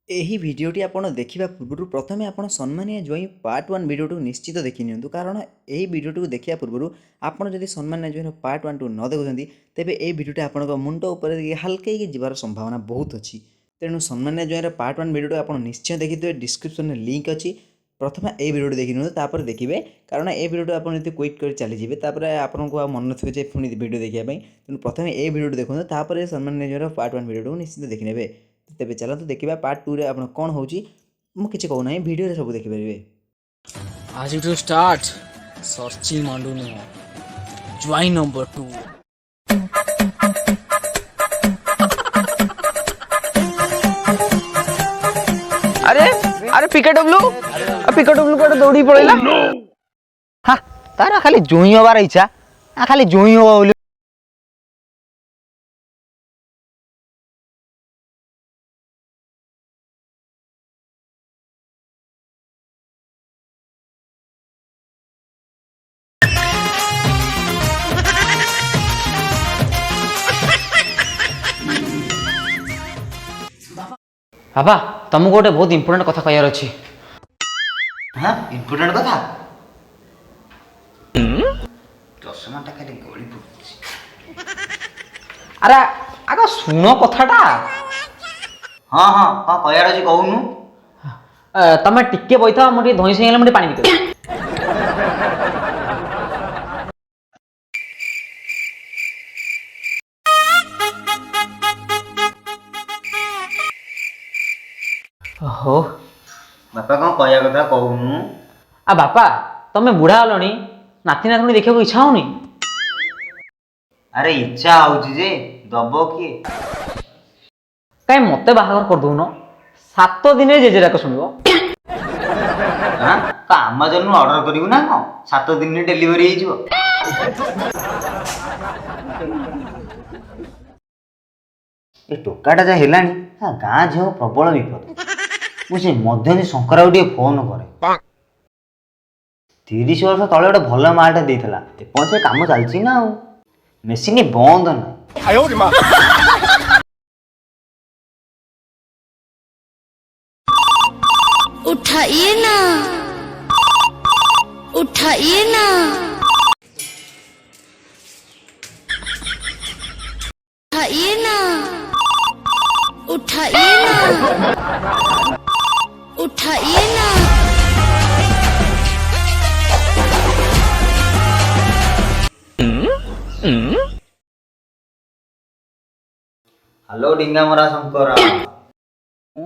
ଏହି ଭିଡ଼ିଓଟି ଆପଣ ଦେଖିବା ପୂର୍ବରୁ ପ୍ରଥମେ ଆପଣ ସମ୍ମାନୀୟ ଜ୍ୱାଇଁ ପାର୍ଟ 1 ଭିଡ଼ିଓଟିକୁ ନିଶ୍ଚିତ ଦେଖି ନିଅନ୍ତୁ। କାରଣ ଏହି ଭିଡ଼ିଓଟିକୁ ଦେଖିବା ପୂର୍ବରୁ ଆପଣ ଯଦି ସମ୍ମାନୀୟ ଜ୍ୱାଇଁର ପାର୍ଟ 1କୁ ନ ଦେଖୁଛନ୍ତି ତେବେ ଏହି ଭିଡ଼ିଓଟି ଆପଣଙ୍କ ମୁଣ୍ଡ ଉପରେ ହାଲକେଇକି ଯିବାର ସମ୍ଭାବନା ବହୁତ ଅଛି। ତେଣୁ ସମ୍ମାନୀୟ ଜ୍ୱାଇଁର ପାର୍ଟ 1 ଭିଡ଼ିଓଟି ଆପଣ ନିଶ୍ଚୟ ଦେଖିଥିବେ। ଡିସ୍କ୍ରିପ୍ସନରେ ଲିଙ୍କ୍ ଅଛି। ପ୍ରଥମେ ଏହି ଭିଡ଼ିଓଟି ଦେଖି ନିଅନ୍ତୁ, ତାପରେ ଦେଖିବେ। କାରଣ ଏହି ଭିଡ଼ିଓଟି ଆପଣ ଯଦି କ୍ୱିଟ୍ କରି ଚାଲିଯିବେ ତାପରେ ଆପଣଙ୍କୁ ଆଉ ମନେ ନଥିବ ଯେ ପୁଣି ଭିଡ଼ିଓ ଦେଖିବା ପାଇଁ। ତେଣୁ ପ୍ରଥମେ ଏହି ଭିଡ଼ିଓଟି ଦେଖନ୍ତୁ, ତାପରେ ସମ୍ମାନୀୟ ଜ୍ୱାଇଁର ପାର୍ଟ 1 ଭିଡ଼ିଓଟିକୁ ନିଶ୍ଚିତ ଦେଖିନେବେ। ତେବେ ଚାଲନ୍ତୁ ଦେଖିବା ପାର୍ଟ 2ରେ ଆପଣ କ'ଣ ହେଉଛି। ମୁଁ କିଛି କହୁନାହିଁ, ଭିଡ଼ିଓରେ ସବୁ ଦେଖିପାରିବେ। ଆଜିଠୁ ଷ୍ଟାର୍ଟ ସର୍ଚ୍ଚିଂ ମାଣ୍ଡୁ ନୁହଁ, ଜ୍ୱାଇଁ ନମ୍ବର 2। अरे अरे पिकेडब्ल्यू कुआडे दौड़ी पड़ेला। हाँ तारा खाली जोई हबार इच्छा, खाली जोई हवा बोली। बाबा तुमको गोटे बहुत इंपोर्टेंट कथा कहर अच्छी। हाँ इम्पोर्टेंट कथा चषमाटा खाली गली पड़ुछि। अरे आग शुण कथाटा। हाँ हाँ हाँ कहर अच्छी कहूनु। तमे टिके बैठ, मुझे धोई से मुझे पानी पी। हो बापा कौन कहया कथा कहूनु। आ बापा तमे बुढ़ा हलनी, नाती नातुणी देखा इच्छा होनी। अरे इच्छा होची जे दब किए। कहीं मत बाहागर कर दौन, 7 दिन जेजेराक शुणव। हाँ तो आमाजन ऑर्डर करिवु ना कौन 7 दिन में डिलीवरी हो जिवो। ए टोकाटा जा हेलानी गाँ झील प्रबल विपद। मुझे मध्यनी शंकर गोटे फोन करे 30 वर्ष तले गोटे भल मालटा देता एपजे कम चलती ना मेसीन बंद ना। उठाइए ना, उठाइए ना, उठाइए ना, उठाइए ना, उठाइए ना। हेलो डिंगा मरा शंकर।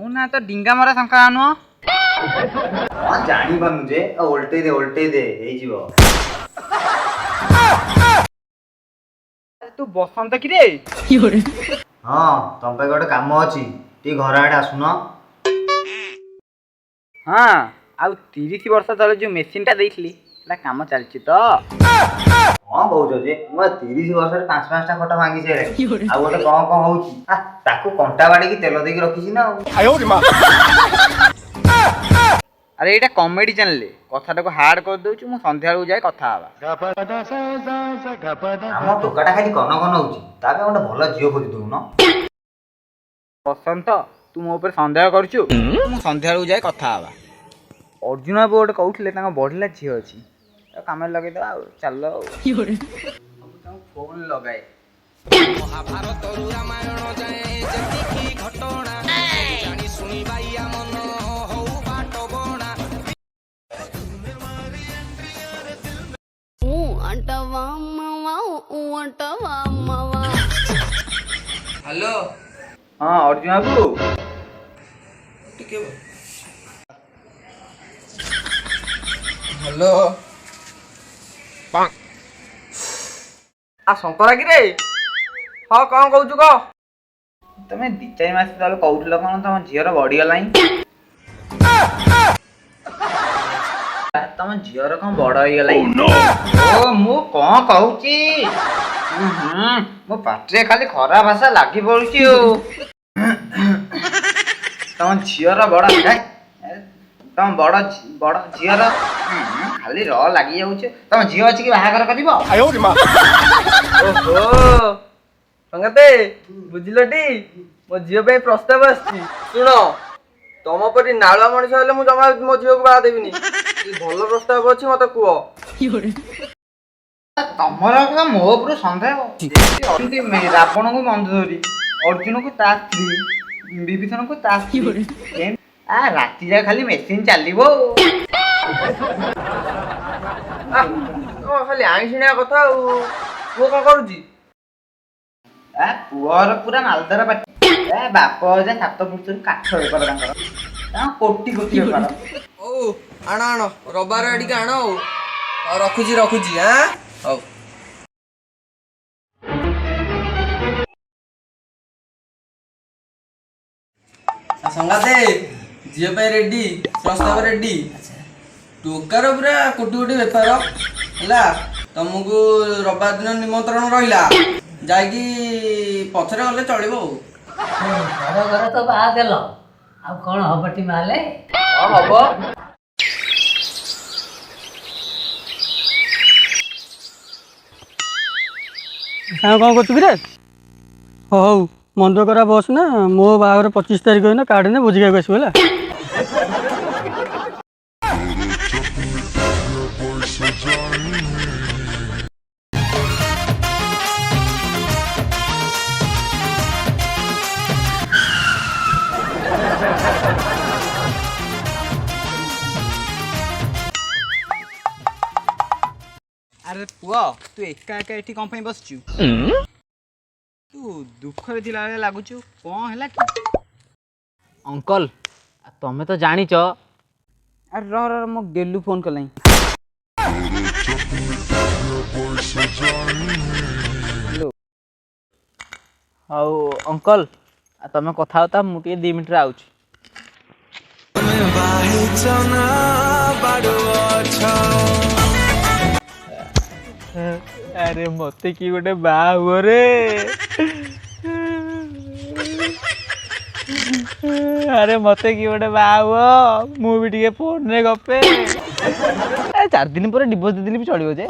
ना तो डिंगा मरा शंकर आनु हाँ जानी पानु जे ओल्टे दे एई जीवो। तू बसंत कि रे। हाँ तम पे गोटे काम अछि, ती घर आडे आसुन। हाँ आउ 30 वर्ष तले जो मेसीन टा देइथली एला काम चलछि तो। हाँ कहूछ जे मु 30 वर्ष रे 5-5टा खट भांगी छे रे। आ गोटे कौन होउछि ताकू कंटा बाड़ी की तेल देकी रखिछि ना। अरे एटा कॉमेडी चैनल कथाटा को हार्ड कर दउछु, मु संध्या बेलू जाय कथा आबा। हम टोकाटा खाली कन होउछि, ताके गोटे भल जियो खोजि दउ न। बसंत तू मो ऊपर संदेह करछु, मु संध्या बेलू जाय कथा आबा। अर्जुन बाबू गोटे कहउथले तांका बढ़िला झियो अछि, काम लगे दवा चल फोन लगाए। महाभारत रामायण जाए जति घटना जानी सुनी बाइया मन हो बाट बणा। अंटवा मावा अंटवा मावा। हेलो हाँ अर्जुन बाबू हेलो आ शंकरा कि रे। हाँ कौन कहू कह। तमें 2-4 मास तले कहूल कौन तुम झीर बढ़ीगला। तुम झीर कौन बड़ हो ओ मु कौन कहूची मो पाटे खाली खरा भाषा लगी पड़ी। तुम झीर बड़ तुम बड़ बड़ झीर खाली र लगी जाऊे। तुम झील अच्छी कि बाहागर कर। ओहो संगते बुझिलटी मो झील पे प्रस्ताव आछि। सुनो ତମ ପରି ନାଳୁଆ ମଣିଷ ହେଲେ ମୁଁ ଜମା ମୋ ଝିଅକୁ ବାହା ଦେବିନି। କି ଭଲ ପ୍ରସ୍ତାବ ଅଛି ମତେ କୁହ। ତମର କଥା ମୋ ଉପରୁ ସନ୍ଦେହ। ଅଛନ୍ତି ରାବଣକୁ ମନ୍ଦୋଦରୀ, ଅର୍ଜୁନକୁ ତା ସ୍ତ୍ରୀ, ବିଭୀଷଣକୁ ତା ସ୍ତ୍ରୀ। ରାତି ଯାକ ଖାଲି ମେସିନ୍ ଚାଲିବ ଆଉ। ଖାଲି ଆଇଁଷିଣିଆ କଥା ଆଉ। ପୁଅ କଣ କରୁଛି? ପୁଅର ପୁରା ମାଲଦାର ପାଟି। ବାପ ଅଜା 7 ଫୁଟରୁ କାଠ ବେପାର ତାଙ୍କର। କୋଟି କୋଟି ବେପାର। ହଉ ଆଣ ଆଣ, ରବିବାର ଆଡ଼ିକି ଆଣ ଆଉ। ରଖୁଛି ଆଁ। ହଉ। ସଙ୍ଗାତେ ଝିଅ ପାଇଁ ରେଡି, ପ୍ରସ୍ତାବ ରେଡି। ଟୋକାର ପୁରା କୋଟି କୋଟି ବେପାର ହେଲା। ତମକୁ ରବିବାର ଦିନ ନିମନ୍ତ୍ରଣ ରହିଲା, ଯାଇକି ପଛରେ ଗଲେ ଚଳିବ ଆଉ। ଘର ଘର ତ ବାହା ଦେଲ, ଆଉ କଣ ହବଟି ମାଲେ? ହଁ ହବ। ସାଙ୍ଗ କ'ଣ କରୁଛୁ କିରେ? ହଉ ମନ୍ଦିର କରା ବସ୍ ନା, ମୋ ବାହାଘର 25 ତାରିଖ ନା, କାର୍ଡ ନେ ଭୋଜି ଖାଇବାକୁ ଆସିବୁ ହେଲା। ଆରେ ପୁଅ, ତୁ ଏକା ଏକା ଏଠି କ'ଣ ପାଇଁ ବସିଛୁ? ତୁ ଦୁଃଖରେ ଥିଲା ଭଳିଆ ଲାଗୁଛୁ, କ'ଣ ହେଲା କି? ଅଙ୍କଲ ତମେ ତ ଜାଣିଛ। ଆରେ ରହ ମୋ ଗେଲୁ ଫୋନ୍ କଲାኝ। ହଉ ଅଙ୍କଲ ତମେ କଥା ହଉଥା, ମୁଁ ଟିକେ 2 ମିନିଟ୍ରେ ଆଉଛି। ଆରେ ମତେ କି ଗୋଟେ ବାହା ହୁଅ ରେ। ଆରେ ମତେ କି ଗୋଟେ ବାହା ହୁଅ, ମୁଁ ବି ଟିକେ ଫୋନରେ ଗପେ। 4 ଦିନ ପରେ ଡିଭୋର୍ସ ଦେଇଦେଲେ ବି ଚଳିବ ଯେ।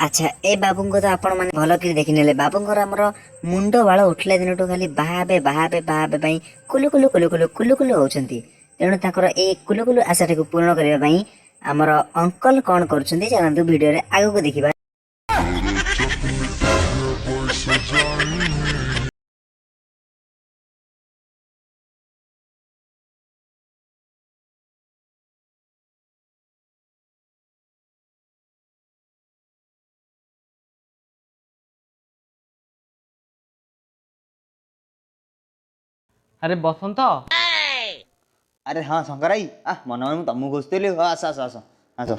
ଆଚ୍ଛା, ଏ ବାବୁଙ୍କୁ ତ ଆପଣମାନେ ଭଲ କରି ଦେଖିନେଲେ। ବାବୁଙ୍କର ଆମର ମୁଣ୍ଡ ବାଳ ଉଠିଲା ଦିନଠୁ ଖାଲି ବାହା ହେବେ ପାଇଁ କୁଲୁ ହଉଛନ୍ତି। ତେଣୁ ତାଙ୍କର ଏଇ କୁଲୁ ଆଶାଟାକୁ ପୂରଣ କରିବା ପାଇଁ ଆମର ଅଙ୍କଲ କ'ଣ କରୁଛନ୍ତି ଚାଲନ୍ତୁ ଭିଡ଼ିଓରେ ଆଗକୁ ଦେଖିବା। ଆରେ ବସନ୍ତ। ଆରେ ହଁ ଶଙ୍କର ଭାଇ, ମନେ ମନେ ମୁଁ ତମକୁ ଖୋଜୁଥିଲି। ହଁ ଆସ ଆସ ଆସ ଆସ।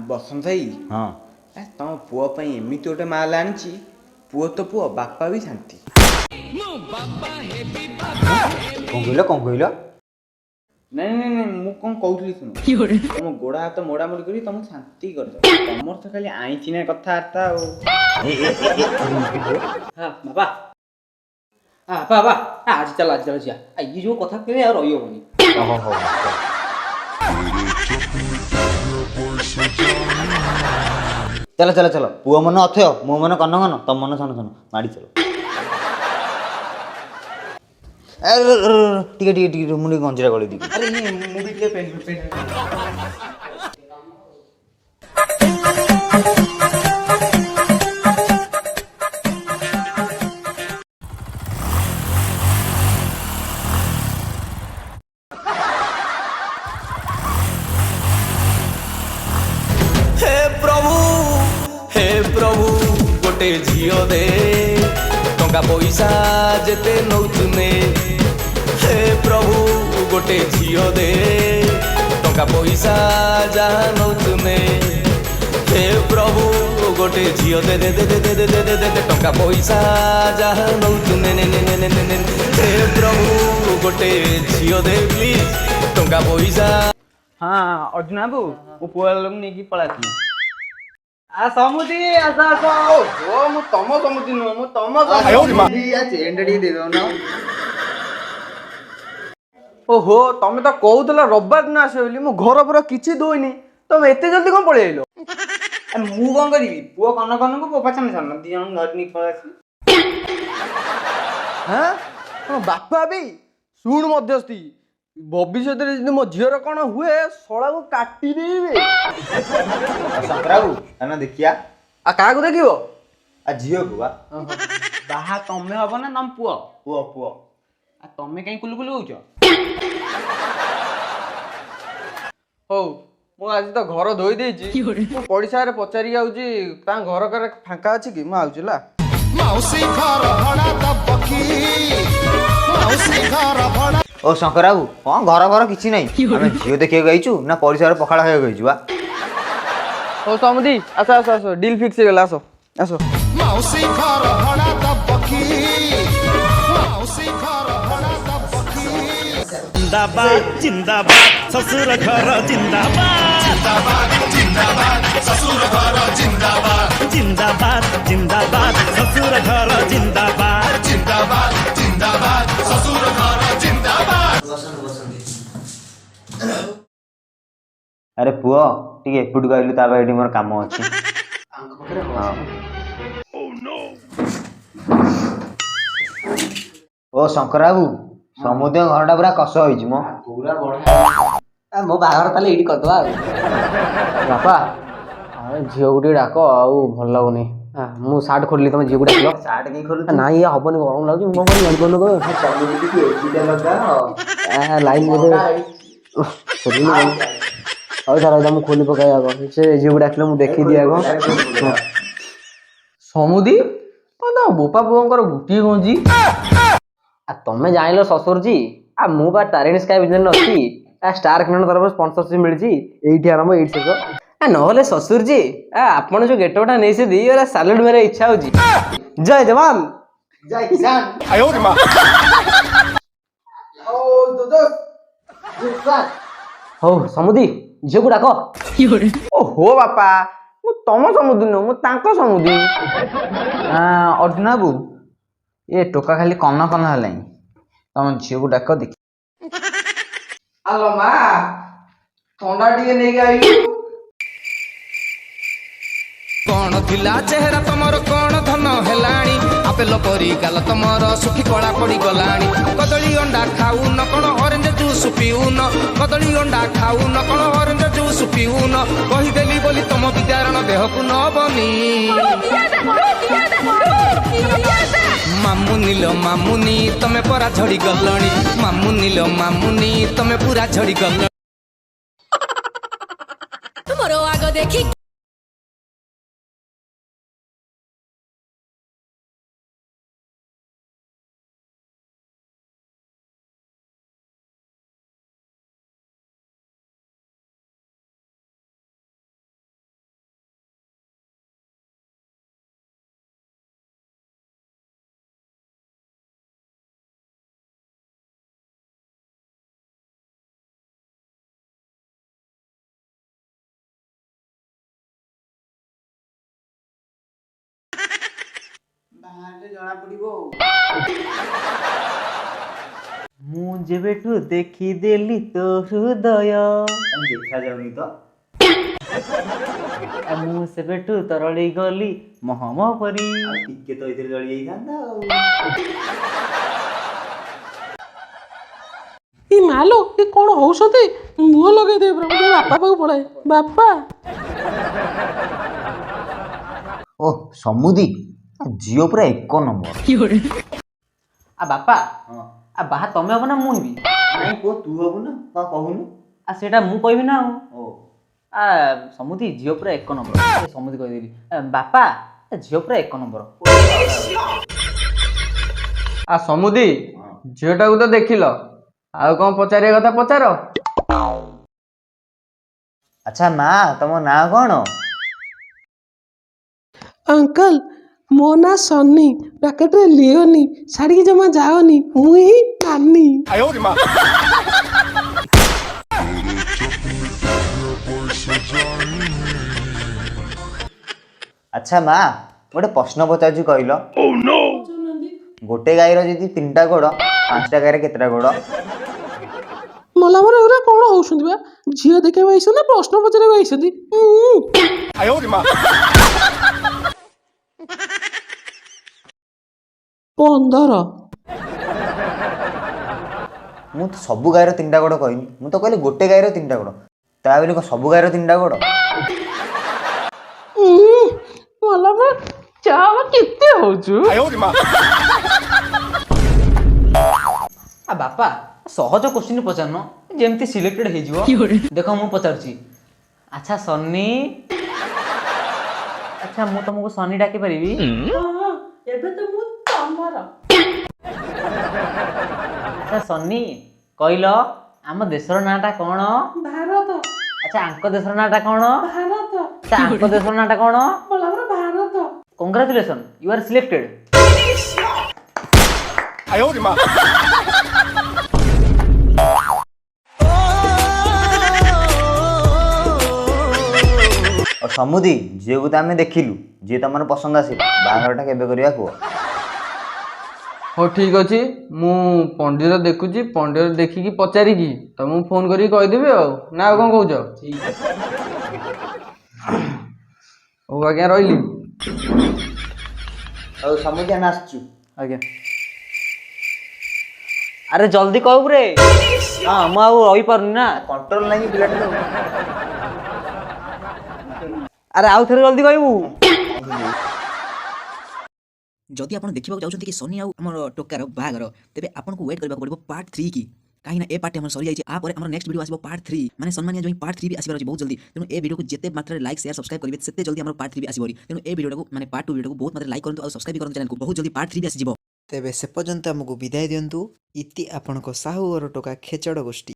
ବସନ୍ତ ଭାଇ, ହଁ ତମ ପୁଅ ପାଇଁ ଏମିତି ଗୋଟେ ମାଲ ଆଣିଛି, ପୁଅ ତ ପୁଅ, ବାପା ବି ଶାନ୍ତି। କ'ଣ କହିଲ? ନାଇଁ ମୁଁ କ'ଣ କହୁଥିଲି ଶୁଣ। ତମ ଗୋଡ଼ ହାତ ମୋଡ଼ାମୋଡ଼ି କରି ତମକୁ ଶାନ୍ତି କରିଦବ। ତମର ତ ଖାଲି ଆଇଁଚିନା କଥାବାର୍ତ୍ତା ଆଉ। ବାବା ବାବା ଆଜି ଚାଲ ଯିବା। ଇଏ ଯୋଉ କଥା କହିଲେ ଆଉ ରହିହବନି। ଚାଲ ପୁଅ ମନ ଅଥୟ, ମୋ ମନ କନ ତମ ମନ ସନ ମାଡ଼ି ଚାଲ। ଟିକେ ମୁଁ ଟିକେ ଗଞ୍ଜିରା ଗଳି ଦିଏ। ଆରେ ମୁଁ ବି ଟିକେ ପେନ୍ हे प्रभु गोटे झियो दे, टंका पैसा जेते नौतुने। हे प्रभु गोटे झियो दे, टंका पैसा जहाँ नौतुने। हे प्रभु गोटे झियो दे दे दे दे दे दे दे दे दे टंका पैसा जहाँ नौतुने ने ने ने ने ने। हे प्रभु गोटे झियो दे प्लीज, टंका पैसा। हाँ अर्जुन बाबू, ମୁଁ ପୁଅ ଲୋକଙ୍କୁ ନେଇକି ପଳାଇଥିଲି। ସମୁଦି ଆସ ଆସ। ଓ ମୁଁ ତମ ସମୁଦି ନୁହଁ, ମୁଁ ତମ ଚେନ୍ ଟିକେ ଦେଇଦଉନ। ଓହୋ ତମେ ତ କହୁଥିଲ ରବିବାର ଦିନ ଆସିବ ବୋଲି। ମୁଁ ଘର ପୁରା କିଛି ଧୋଇନି, ତମେ ଏତେ ଜଲ୍ଦି କଣ ପଳେଇ ଆଇଲ? ମୁଁ କଣ କରିବି? ପୁଅ କନ କନକୁ ପୁଅ ପାଚନ ସାନ 2 ଜଣ ଧରି ନେଇ ପଳେଇ ଆସିଲି। ହାଁ କଣ ବାପା ବି? ଶୁଣ ମଧ୍ୟସ୍ଥି, ଭବିଷ୍ୟତରେ ଯଦି ମୋ ଝିଅର କଣ ହୁଏ ଶଳାକୁ କାଟିଦେଇବେ। ଶଙ୍କରାବୁ ତାନେ ଦେଖିଆ। ଆଉ କାହାକୁ ଦେଖିବ? ଆ ଝିଅକୁ ବା। ବାହା ତମେ ହବ ନା ତମ ପୁଅ? ପୁଅ ପୁଅ। ଆଉ ତମେ କାଇଁ କୁଲୁ କୁଲୁ ହଉଛ? ହଉ ମୁଁ ଆଜି ତ ଘର ଧୋଇ ଦେଇଛି, ମୁଁ ପଡ଼ିଶାରେ ପଚାରିକି ଆଉଛି ତାଙ୍କ ଘର ଘରେ ଫାଙ୍କା ଅଛି କି? ମୁଁ ଆଉଛି ହେଲା। ଓ ଶଙ୍କର ବାବୁ କଣ ଘର ଘର କିଛି ନାହିଁ, ଆମେ ଝିଅ ଦେଖିବାକୁ ଆଇଛୁ ନା ପରିସରରେ ପଖାଳ ଖାଇବାକୁ ଆଇଛୁ ବା। ହଉ ସମୁଦି ଆସ ଆସ ଆସ, ଡିଲ୍ ଫିକ୍ସ ହେଇଗଲା, ଆସ ଆସ। जिंदाबाद जिंदाबाद ससुर घर जिंदाबाद जिंदाबाद जिंदाबाद ससुर घर जिंदाबाद जिंदाबाद जिंदाबाद ससुर घर जिंदाबाद जिंदाबाद जिंदाबाद ससुर घर जिंदाबाद। ଆରେ ପୁଅ ଟିକେ ଏପଟକୁ ଆଇଲୁ, ତା ପାଇଁ ଏଠି ମୋର କାମ ଅଛି। ଓ ଶଙ୍କର ବାବୁ ସମୁଦ୍ର ଘରଟା ପୁରା କଷ ହେଇଛି ମୋ ପୁରା ବଢିଆ। ମୋ ବାହାଘର ତାହେଲେ ଏଇଠି କରିଦବା ଆଉ। ବାପା ଝିଅକୁ ଟିକେ ଡାକ, ଆଉ ଭଲ ଲାଗୁନି। ମୁଁ ସାର୍ଟ ଖୋଲିଲି, ତମେ ଝିଅକୁ ଡାକିଲ। ସାର୍ଟ କାଇଁ ଖୋଲୁଛୁ? ନାଇଁ ଇଏ ହବନି, ଗରମ ଲାଗୁଛି। ମୁଁ କଣ ଜାଣିପାରୁନ ସମୁଦ୍ର ଟିକେ ଏସିଟା ଲଗାଅ। ଲାଇନ୍ ବୋଧେ ହଉ ଛାଡ଼, ମୁଁ ଖୋଲି ପକାଇ ଆଗ। ସେ ଝିଅକୁ ଡାକିଲେ ମୁଁ ଦେଖିଦିଏ ଆଗ। ସମୁଦି ତମ ବୋପା ପୁଅଙ୍କର ଗୋଟିଏ ଗଞ୍ଜି। ତମେ ଜାଣିଲ ଶ୍ୱଶୁରଜୀ, ମୁଁ ବା ତାରିଣୀ ସ୍କାଏ ବିଜନେସ୍ ଅଛି। ଷ୍ଟାର କିରଣ ତରଫରୁ ସ୍ପନ୍ସରସିପ୍ ମିଳିଛି। ଏଇଠି ଆରମ୍ଭ ଏଇଠି ଶେଷ। ନହେଲେ ଶ୍ୱଶୁରଜୀ ଆପଣ ଯୋଉ ଗେଟଅପ୍ଟା ନେଇଛନ୍ତି, ସାଲୁଟ୍ ମାରିବାକୁ ଇଚ୍ଛା ହଉଛି। ଜୟ ଜବାନ ଜୟ କିଷାନ। ହଉ ସମୁଦି ଝିଅକୁ ଡାକ। ଓହୋ ବାପା, ମୁଁ ତମ ସମୁଦି ନୁହଁ, ମୁଁ ତାଙ୍କ ସମୁଦି। ଅର୍ଜୁନ ବାବୁ ଏ ଟୋକା ଖାଲି କନ କନ ହେଲାଣି, ତମ ଝିଅକୁ ଡାକ ଦେଖି। ଆଲୋ ମା, ଥଣ୍ଡା ଟିକେ ନେଇକି ଆଇଲୁ। କଣ ଥିଲା ଚେହେରା ତମର, କଣ ଧନ ହେଲାଣି? ଆପେଲ ପରି ଗାଲ ତମର ଶୁଖି କଳା ପଡିଗଲାଣି। କଦଳୀ ଅଣ୍ଡା ଖାଉନ କଣ ଅରେଞ୍ଜ ଜୁସ୍ ପିଉନ? କଦଳୀ ଅଣ୍ଡା ଖାଉନ କଣ ଅରେଞ୍ଜ ଜୁସ୍ ପିଉନ? କହିଦେଲି ବୋଲି ତମ ବିଦ୍ୟାରଣ ଦେହକୁ ନବନି। ମାମୁନି ଲୋ ମାମୁନି ତମେ ପରା ଝଡି ଗଲଣି। ମାମୁନି ଲୋ ମାମୁନି ତମେ ପୁରା ଝଡି ଗଲଣି। ମୋର ଆଗ ଦେଖି ଜଣା ପଡିବ। ମୁଁ ଯେବେଠୁ ଦେଖିଦେଲି ତୋ ହୃଦୟ, ଦେଖାଯାଉନି ତ। ମୁଁ ସେବେଠୁ ତରଳି ଗଲି ମହମ ପରି। ଟିକେ ତ ଏଥିରେ ଜଳି ଯାଇଥାନ୍ତା ଆଉ। ଏ ମାଲୋ ଏ କ'ଣ ହଉଛନ୍ତି? ମୁହଁ ଲଗେଇଦେବେ ପୁରା। ମୁଁ ବାପା ପାଖକୁ ପଳାଏ। ବାପା ଓ ସମୁଦି ଝିଅ ପୁରା 1 ନମ୍ବର। ବାପା ବାହା ତମେ ହବ ନା ମୁଁ ହେବି? ନାଇଁ ପୁଅ ତୁ ହବୁ ନା, କଣ କହୁନୁ? ସେଇଟା ମୁଁ କହିବି ନା ଆଉ। ଓ ସମୁଦି ଝିଅ ପୁରା 1 ନମ୍ବର। ସମୁଦି କହିଦେଲି। ବାପା ଝିଅ ପୁରା 1 ନମ୍ବର। ସମୁଦି ଝିଅଟାକୁ ତ ଦେଖିଲ, ଆଉ କଣ ପଚାରିବା କଥା ପଚାର। ଆଚ୍ଛା ମା ତମ ନାଁ କଣ? ଅଙ୍କଲ ମୋ ନାଁ ସନି, ପ୍ୟାକେଟରେ ଲିଓନି, ଛାଡ଼ିକି ଜମା ଯାଅନି, ମୁଁ ହିଁ ନାନୀ। ଆଚ୍ଛା ମା ଗୋଟେ ପ୍ରଶ୍ନ ପଚାରୁଛି କହିଲ। ଗୋଟେ ଗାଈର ଯଦି 3ଟା ଗୋଡ଼, 5ଟା ଗାଈର କେତେଟା ଗୋଡ଼? ମଲା ମାନେ ଏଗୁରା କ'ଣ ହଉଛନ୍ତି ବା? ଝିଅ ଦେଖିବାକୁ ଆଇଛନ୍ତି ନା ପ୍ରଶ୍ନ ପଚାରିବାକୁ ଆଇଛନ୍ତି? 15। ମୁଁ ତ ସବୁ ଗାଈର 3ଟା ଗୋଡ଼ କହିନି, ମୁଁ ତ କହିଲି ଗୋଟେ ଗାଈର 3ଟା ଗୋଡ଼। ତା ବୋଲି କ'ଣ ସବୁ ଗାଈର 3ଟା ଗୋଡ଼? ମଲା ବା ଚା କେତେ ହଉଛୁ? ବାପା ସହଜ କୋଶ୍ଚିନ୍ ପଚାରୁନ, ଯେମିତି ସିଲେକ୍ଟେଡ୍ ହେଇଯିବ। ଦେଖ ମୁଁ ପଚାରୁଛି, ଆଚ୍ଛା ସନ୍ନି, ଆଚ୍ଛା ମୁଁ ତମକୁ ସନ୍ନି ଡାକି ପାରିବି? ଏବେ ତ ମୁଁ ତମର। ଆଚ୍ଛା ସନ୍ନି କହିଲ ଆମ ଦେଶର ନାଁଟା କ'ଣ? ଭାରତ। ଆଚ୍ଛା ଆଙ୍କ ଦେଶର ନାଁଟା କ'ଣ? ଭାରତ। ଆଚ୍ଛା ଆଙ୍କ ଦେଶର ନାଁଟା କ'ଣ? ମଲା ବା Bharat. Congratulation, you are selected. ଆଉ ସମୁଦି, ଝିଅକୁ ତ ଆମେ ଦେଖିଲୁ, ଯିଏ ତମର ପସନ୍ଦ ଆସିଲା, ବାହାଘରଟା କେବେ କରିବା କୁହ? ହଉ ଠିକ୍ ଅଛି, ମୁଁ ପଣ୍ଡିତ ଦେଖୁଛି, ପଣ୍ଡିତ ଦେଖିକି ପଚାରିକି ତମକୁ ଫୋନ କରିକି କହିଦେବି ଆଉ, ନା ଆଉ କ'ଣ କହୁଛ? ହଉ ଆଜ୍ଞା ରହିଲି। ଆଉ ସମୁଦି ଆମେ ଆସିଛୁ। ଆଜ୍ଞା। ଆରେ ଜଲ୍ଦି କହିବୁ ରେ। ହଁ ମୁଁ ଆଉ ରହିପାରୁନି ନା, କଣ୍ଟ୍ରୋଲ ନାହିଁ ପିଲାଟା। ଆରେ ଆଉ ଥରେ ଜଲ୍ଦି କହିବୁ। ଯଦି ଆପଣ ଦେଖିବାକୁ ଚାହୁଁଛନ୍ତି କି ସନି ଆଉ ଆମର ଟୋକାର ବାହାଘର, ତେବେ ଆପଣଙ୍କୁ ୱେଟ୍ କରିବାକୁ ପଡ଼ିବ ପାର୍ଟ 3 କି, କାହିଁକିନା ଏ ପାର୍ଟ ଆମର ସରିଯାଇଛି। ପରେ ଆମର ନେକ୍ସଟ ଭିଡ଼ିଓ ଆସିବ ପାର୍ଟ 3, ମାନେ ସମ୍ମାନିଆ ଜୋଇଁ ପାର୍ଟ 3 ବି ଆସିବାର ଅଛି ବହୁତ ଜଲ୍ଦି। ତେଣୁ ଏ ଭିଡ଼ିଓକୁ ଯେତେ ମାତ୍ରାରେ ଲାଇକ୍ ସେୟାର ସବସ୍କ୍ରାଇବ କରିବେ ସେତେ ଜଲ୍ଦି ଆମର ପାର୍ଟ 3 ବି ଆସିବ। ତେଣୁ ଏ ଭିଡ଼ିଓକୁ ମାନେ ପାର୍ଟ 2 ଭିଡ଼ିଓକୁ ବହୁତ ମାତ୍ରାରେ ଲାଇକ୍ କରନ୍ତୁ ଆଉ ସବସ୍କ୍ରାଇବ କରନ୍ତୁ ଚ୍ୟାନେଲକୁ, ବହୁତ ଜଲ୍ଦି ପାର୍ଟ 3 ବି ଆସିଯିବ। ତେବେ ସେ ପର୍ଯ୍ୟନ୍ତ ଆମକୁ ବିଦାୟ ଦିଅନ୍ତୁ। ଇତି ଆପଣଙ୍କ ସାହୁ ଅର ଟୋକା ଖେଚଡ଼ ଗୋଷ୍ଠୀ।